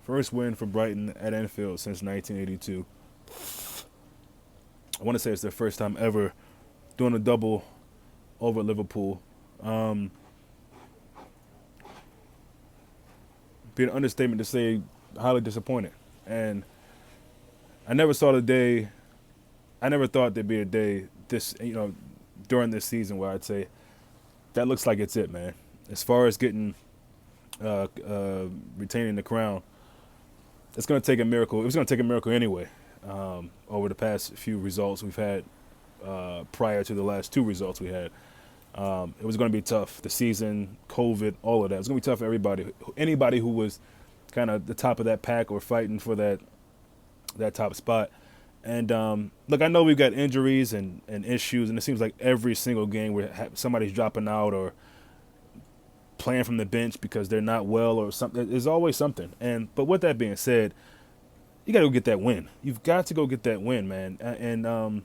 First win for Brighton at Anfield since 1982. I want to say it's their first time ever doing a double over Liverpool. Um, be an understatement to say highly disappointed. And I never saw the day. I never thought there'd be a day during this season where I'd say that looks like it's it, man. As far as getting retaining the crown, it's going to take a miracle. It was going to take a miracle anyway. Over the past few results we've had prior to the last two results we had, it was going to be tough. The season, COVID, all of that. It was going to be tough for everybody. Anybody who was kind of the top of that pack or fighting for that top spot. And look, I know we've got injuries and issues, and it seems like every single game where somebody's dropping out or playing from the bench because they're not well or something. There's always something. But with that being said, you got to go get that win. You've got to go get that win, man. And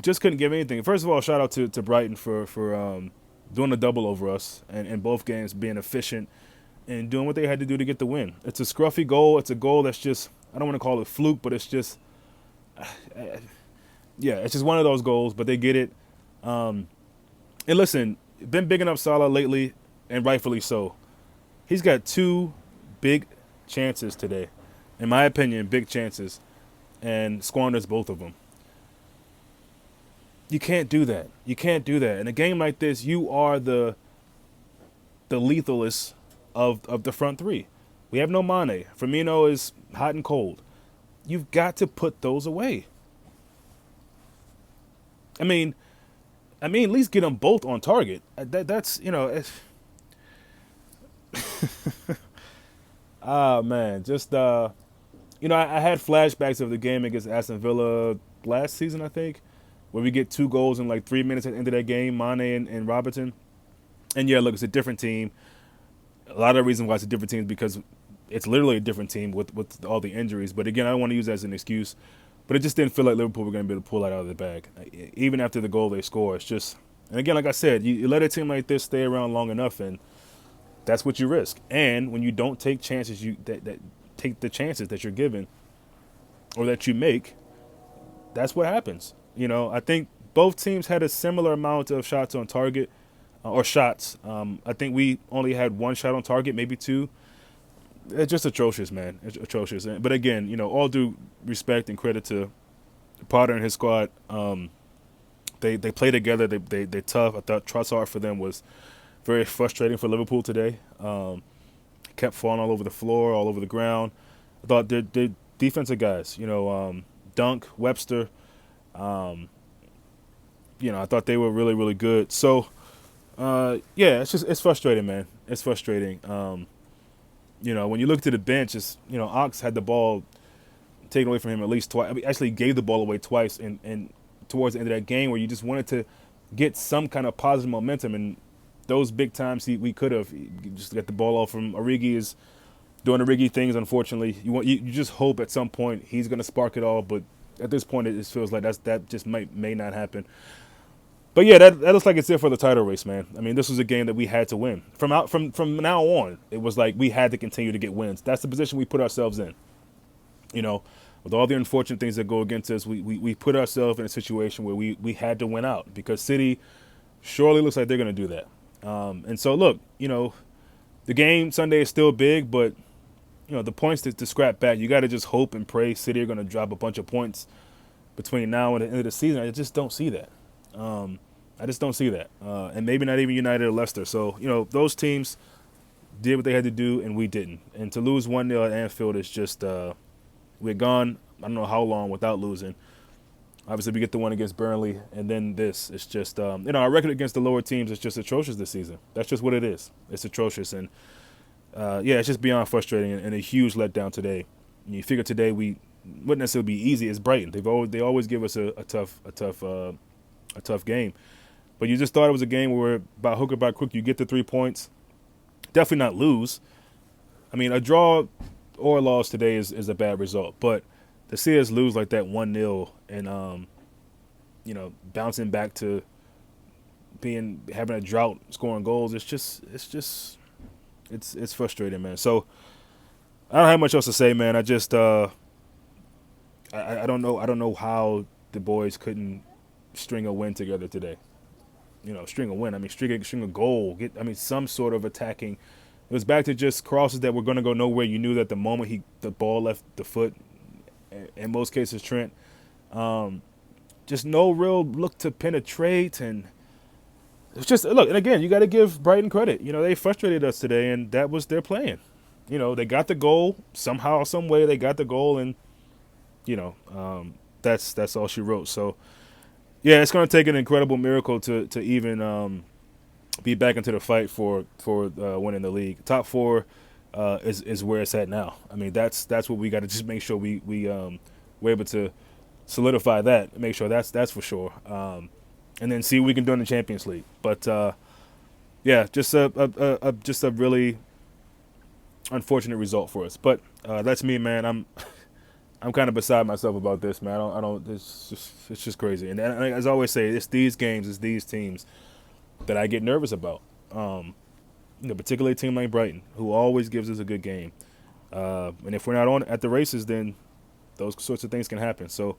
just couldn't give anything. First of all, shout out to Brighton for doing a double over us and in both games being efficient and doing what they had to do to get the win. It's a scruffy goal. It's a goal that's just, I don't want to call it fluke, but it's just, yeah, it's just one of those goals, but they get it. And listen, been bigging up Salah lately, and rightfully so. He's got two big chances today. In my opinion, big chances, and squanders both of them. You can't do that. You can't do that. In a game like this, you are the lethalest of the front three. We have no Mane. Firmino is hot and cold. You've got to put those away. I mean, at least get them both on target. That's ah man, just I had flashbacks of the game against Aston Villa last season, I think, where we get two goals in like 3 minutes at the end of that game, Mane and Robertson. And yeah, look, it's a different team. A lot of the reason why it's a different team is because it's literally a different team with all the injuries. But again, I don't want to use that as an excuse. But it just didn't feel like Liverpool were going to be able to pull that out of the bag. Even after the goal they score, it's just, and again, like I said, you let a team like this stay around long enough, and that's what you risk. And when you don't take chances, that take the chances that you're given or that you make, that's what happens. I think both teams had a similar amount of shots on target or shots. I think we only had one shot on target, maybe two. It's just atrocious, man. It's atrocious. But again, all due respect and credit to Potter and his squad. They play together. They're tough. I thought Trossard for them was very frustrating for Liverpool today. Kept falling all over the floor, all over the ground. I thought they're defensive guys. Dunk, Webster. I thought they were really, really good. So, yeah, it's frustrating, man. It's frustrating. When you look to the bench, Ox had the ball taken away from him at least twice. Actually gave the ball away twice and towards the end of that game where you just wanted to get some kind of positive momentum. And those big times we could have just got the ball off from Origi is doing Origi things, unfortunately. You just hope at some point he's going to spark it all, but at this point it just feels like that just may not happen. But yeah, that looks like it's it for the title race, man. This was a game that we had to win. From now on, it was like we had to continue to get wins. That's the position we put ourselves in. With all the unfortunate things that go against us, we put ourselves in a situation where we had to win out because City surely looks like they're going to do that. And so, look, the game Sunday is still big, but, the points to scrap back, you got to just hope and pray City are going to drop a bunch of points between now and the end of the season. I just don't see that. I just don't see that. And maybe not even United or Leicester. So, those teams did what they had to do, and we didn't. And to lose 1-0 at Anfield is just, we're gone, I don't know how long without losing. Obviously, we get the one against Burnley, and then this. It's just, our record against the lower teams is just atrocious this season. That's just what it is. It's atrocious. And, yeah, it's just beyond frustrating and a huge letdown today. And you figure today we wouldn't necessarily be easy as Brighton. They always give us a tough game. But you just thought it was a game where by hook or by crook you get the 3 points. Definitely not lose. A draw or a loss today is a bad result. But to see us lose like that 1-0 and bouncing back to having a drought scoring goals, it's frustrating, man. So I don't have much else to say, man. I just I don't know. I don't know how the boys couldn't string a win together today. String a win. I mean, string a goal. I mean, some sort of attacking. It was back to just crosses that were going to go nowhere. You knew that the moment the ball left the foot, in most cases Trent, just no real look to penetrate, and it's just look. And again, you got to give Brighton credit. They frustrated us today, and that was their plan. They got the goal somehow, some way. They got the goal, and you know, that's all she wrote. So yeah, it's going to take an incredible miracle to even be back into the fight for winning the league. Top four is where it's at now. I mean, that's what we got to just make sure we're able to solidify that, make sure that's for sure, and then see what we can do in the Champions League. But yeah, just a really unfortunate result for us. But that's me, man. I'm kind of beside myself about this, man. I don't. It's just crazy. And as I always say, it's these games, it's these teams that I get nervous about. Particularly a team like Brighton, who always gives us a good game. And if we're not on at the races, then those sorts of things can happen. So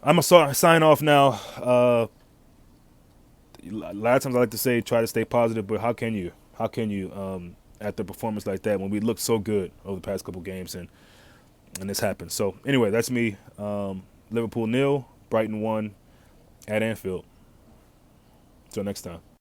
I'm gonna sign off now. A lot of times I like to say try to stay positive, but how can you? How can you after a performance like that when we looked so good over the past couple games and this happened? So anyway, that's me. Liverpool 0, Brighton 1 at Anfield. Until next time.